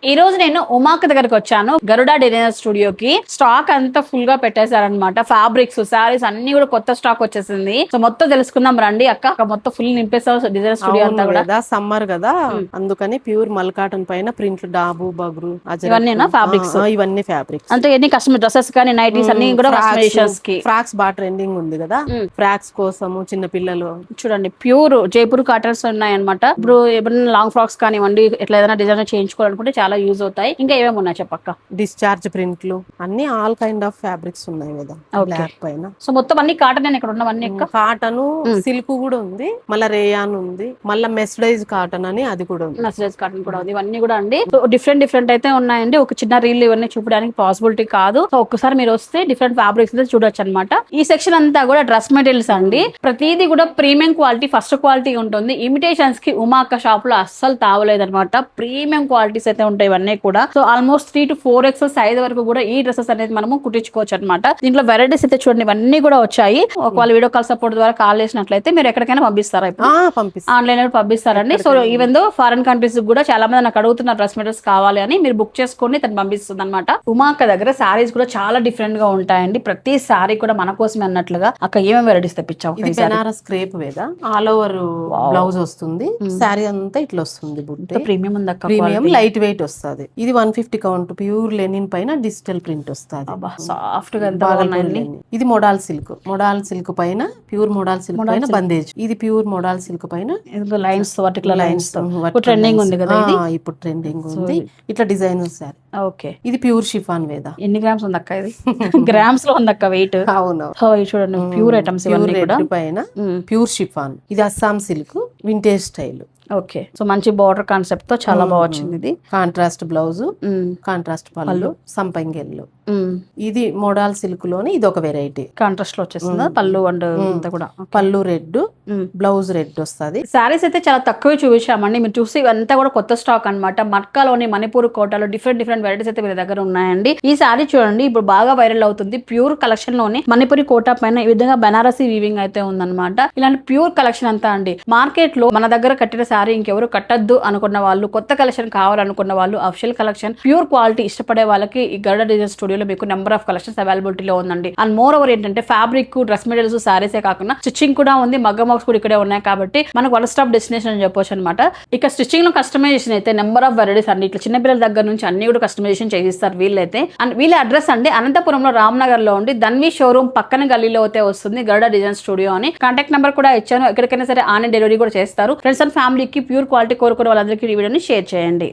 ఈ రోజు నేను ఉమాక దగ్గరకు వచ్చాను. గరుడ డిజైనర్ స్టూడియోకి. స్టాక్ అంతా ఫుల్ గా పెట్టేశారనమాట. ఫ్యాబ్రిక్స్, సారీస్ అన్ని కూడా కొత్త స్టాక్ వచ్చేసింది. సో మొత్తం తెలుసుకుందాం రండి. అక్క మొత్తం ఫుల్ నింపేస్తారు డిజైనర్ స్టూడియో అంతా కూడా. సమ్మర్ కదా అందుకని ప్యూర్ మల్ కాటన్ పైన ప్రింట్లు డాబు బగ్రు ఇవన్నీ ఫ్యాబ్రిక్స్. ఇవన్నీ ఫ్యాబ్రిక్స్ అంటే ఎన్ని కస్టమర్ డ్రెస్సెస్ కానీ నైటీస్ అన్ని కూడా కస్టమైజేషన్స్ కి. ఫ్రాక్స్ బాగా ట్రెండింగ్ ఉంది కదా, ఫ్రాక్స్ కోసము చిన్న పిల్లలు చూడండి ప్యూర్ జైపూర్ కాటన్స్ ఉన్నాయన్నమాట. ఇప్పుడు ఎప్పుడైనా లాంగ్ ఫ్రాక్స్ కానివ్వండి, ఎట్లా ఏదైనా డిజైన్ చేయించుకోవాలనుకుంటే చాలా యూజ్ అవుతాయి. ఇంకా ఏమేమి ఉన్నాయి చెప్పక్క? డిశ్చార్జ్ ప్రింట్లు అన్ని ఆల్ కైండ్ ఆఫ్ ఫ్యాబ్రిక్స్ ఉన్నాయి కదా బ్లాక్ పైన. సో మొత్తం అన్ని కాటన్ ఇక్కడ ఉన్నవన్నీ కాటన్, సిల్క్ కూడా ఉంది, మళ్ళీ రేయాన్ ఉంది, మళ్ళీ మెస్డైజ్ కాటన్ అని అది కూడా ఉంది. మెస్డైజ్ కాటన్ కూడా ఉంది. ఇవన్నీ కూడా అండి డిఫరెంట్ అయితే ఉన్నాయండి. ఒక చిన్న రీల్ ఇవన్నీ చూపడానికి పాసిబిలిటీ కాదు. సో ఒక్కసారి మీరు వస్తే డిఫరెంట్ ఫ్యాబ్రిక్స్ అయితే చూడొచ్చు అనమాట. ఈ సెక్షన్ అంతా కూడా డ్రెస్ మెటీరియల్స్ అండి. ప్రతిదీ కూడా ప్రీమియం క్వాలిటీ, ఫస్ట్ క్వాలిటీ ఉంటుంది. ఇమిటేషన్స్ కి ఉమాక షాప్ లో అస్సలు తావలేదు అనమాట. ప్రీమియం క్వాలిటీస్ అయితే ఉంటాయి ఇవన్నీ కూడా. So almost 3 to 4X size వరకు కూడా ఈ డ్రెస్సెస్ అనేది మనము కుట్టించుకోవచ్చు అనమాట. దీంట్లో వెరైటీస్ అయితే చూడండి ఇవన్నీ కూడా వచ్చాయి. ఒకవేళ వీడియో కాల్ సపోర్ట్ ద్వారా కాల్ చేసినట్లయితే మీరు ఎక్కడికైనా పంపిస్తారా? ఆన్లైన్ లో పంపిస్తారండి. So even though foreign countries కూడా చాలా మంది నాకు అడుగుతున్నారు డ్రెస్ మెటీరియల్స్ కావాలి అని. మీరు బుక్ చేసుకొని తను పంపిస్తుంది అనమాట. ఉమాక దగ్గర సారీస్ కూడా చాలా డిఫరెంట్ గా ఉంటాయండి. ప్రతి సారీ కూడా మన కోసమే అన్నట్లుగా. అక్కడ ఏమేమి వెరైటీస్ తెప్పించావు? బెనారస్ క్రేప్ మీద ఆల్ ఓవర్ బ్లౌజ్ వస్తుంది. సారీ అంతా ఇట్లా వస్తుంది. ప్రీమియం ఉంది అక్క. ప్రీమియం లైట్ వెయిట్ వస్తుంది. ఇది 150 కౌంట్ ప్యూర్ లెనిన్ పైన డిజిటల్ ప్రింట్ వస్తుంది. సాఫ్ట్ గా ఇది మోడాల్ సిల్క్. మోడాల్ సిల్క్ పైన ప్యూర్ మోడాల్ సిల్క్ పైన బందేజ్. ఇది ప్యూర్ మోడాల్ సిల్క్ పైన లైన్స్ వర్టికల్ లైన్స్ ట్రెండింగ్ ఉంది కదా. ఇప్పుడు ట్రెండింగ్ ఉంది. ఇట్లా డిజైన్ సారీ. ఓకే. ఇది ప్యూర్ షిఫాన్ వేద. ఎన్ని గ్రామ్స్ ఉంది అక్క? ఇది గ్రామ్స్ లో ఉంది అక్క వెయిట్. అవును చూడండి ప్యూర్ ఐటమ్స్ పైన ప్యూర్ షిఫాన్. ఇది Assam silk vintage style. Okay. So మంచి బార్డర్ కాన్సెప్ట్ తో చాలా బాగా వచ్చింది. ఇది కాంట్రాస్ట్ బ్లౌజ్, కాంట్రాస్ట్ పళ్ళు, సంపంగెల్లు. ఇది మోడాల్ సిల్క్ లోని ఇది ఒక వెరైటీ. కాంట్రాస్ట్ లో వచ్చేస్తుంది పళ్ళు అండ్ కూడా. పళ్ళు రెడ్, బ్లౌజ్ రెడ్ వస్తుంది. సారీస్ అయితే చాలా తక్కువే చూపించామండి. మీరు చూసి ఇవంతా కూడా కొత్త స్టాక్ అనమాట. మట్కాలోని మణిపూర్ కోటలో డిఫరెంట్ వెరైటీస్ అయితే వీళ్ళ దగ్గర ఉన్నాయండి. ఈ సారీ చూడండి ఇప్పుడు బాగా వైరల్ అవుతుంది. ప్యూర్ కలెక్షన్ లోని మణిపూరి కోట పైన ఈ విధంగా బనారసి వీవింగ్ అయితే ఉందన్నమాట. ఇలాంటి ప్యూర్ కలెక్షన్ అంతా అండి. మార్కెట్ లో మన దగ్గర కట్టిన సారీ ఇంకెవరు కట్టద్దు అనుకున్న వాళ్ళు, కొత్త కలెక్షన్ కావాలనుకున్న వాళ్ళు, అఫిషియల్ కలెక్షన్, ప్యూర్ క్వాలిటీ ఇష్టపడే వాళ్ళకి ఈ గరుడ డిజైన్ స్టూడియోలో మీకు నెంబర్ ఆఫ్ కలెక్షన్స్ అవైలబిలిటీలో ఉందండి. అండ్ మోర్ ఓవర్ ఏంటంటే ఫ్యాబ్రిక్, డ్రెస్ మెటీరియల్స్, సారీసే కాకుండా స్టిచ్చింగ్ కూడా ఉంది. మగ్గం వర్క్స్ కూడా ఇక్కడే ఉన్నాయి కాబట్టి మనకు వన్ స్టాప్ డెస్టినేషన్ అని చెప్పొచ్చు అనమాట. ఇక స్టిచ్చింగ్ లో కస్టమైజేషన్ అయితే నెంబర్ ఆఫ్ వెరైటీస్ అండి. ఇట్లా చిన్నపిల్లల దగ్గర నుంచి అన్ని కూడా కస్టమైజేషన్ చేయిస్తారు వీళ్ళైతే. అండ్ వీళ్ళ అడ్రస్ అండి అనంతపురంలో రామ్నగర్ లో ఉండి ధన్వి షోరూమ్ పక్కన గల్లీలో అయితే వస్తుంది గరుడ డిజైన్ స్టూడియో అని. కాంటాక్ట్ నెంబర్ కూడా ఇచ్చాను. ఎక్కడికైనా సరే ఆన్లైన్ డెలివరీ కూడా చేస్తారు. ఫ్రెండ్స్ అండ్ ఫ్యామిలీకి ప్యూర్ క్వాలిటీ కోరుకునే వాళ్ళందరికీ ఈ వీడియోని షేర్ చేయండి.